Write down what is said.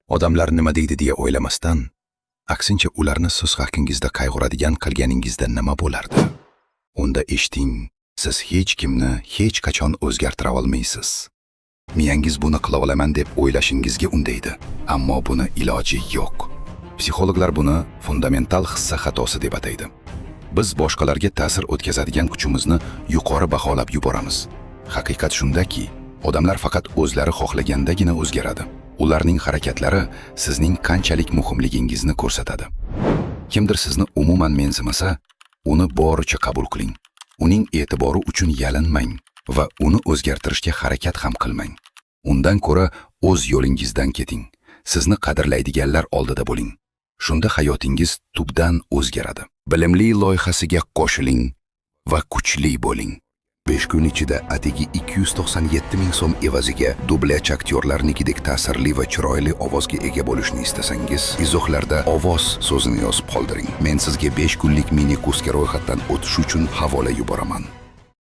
Odamlar nima deydi deya o'ylamasdan, aksincha ularni siz haqingizda qayg'uradigan qilganingizda nima bo'lardi? Unda eshiting, siz hech kimni hech qachon o'zgartira olmaysiz. Miyangiz buni qila olaman deb o'ylashingizga undaydi, ammo buni iloji yo'q. Psixologlar buni fundamental hissa xatosi deb ataydi. Biz boshqalarga ta'sir o'tkazadigan kuchimizni yuqori baholab yuboramiz. Haqiqat shundaki, odamlar faqat o'zlari xohlagandagina o'zgaradi. Ularning harakatlari sizning qanchalik muhimligingizni ko'rsatadi. Kimdir sizni umuman menzimasa, uni boricha qabul qiling. Uning e'tibori uchun yalinmang va uni o'zgartirishga harakat ham qilmang. Undan ko'ra o'z yo'lingizdan keting. Sizni qadrlaydiganlar oldida bo'ling. Shunda hayotingiz tubdan o'zgaradi. Bilimli loyihasiga qo'shiling va kuchli bo'ling. 5 kun ichida atigi 297 ming so'm evaziga dublyaj aktyorlarnikidek ta'sirli va chiroyli ovozga ega bo'lishni istasangiz, izohlarda ovoz so'zini yozib qoldiring. Men sizga 5 kunlik mini kursga ro'yxatdan o'tish uchun havola yuboraman.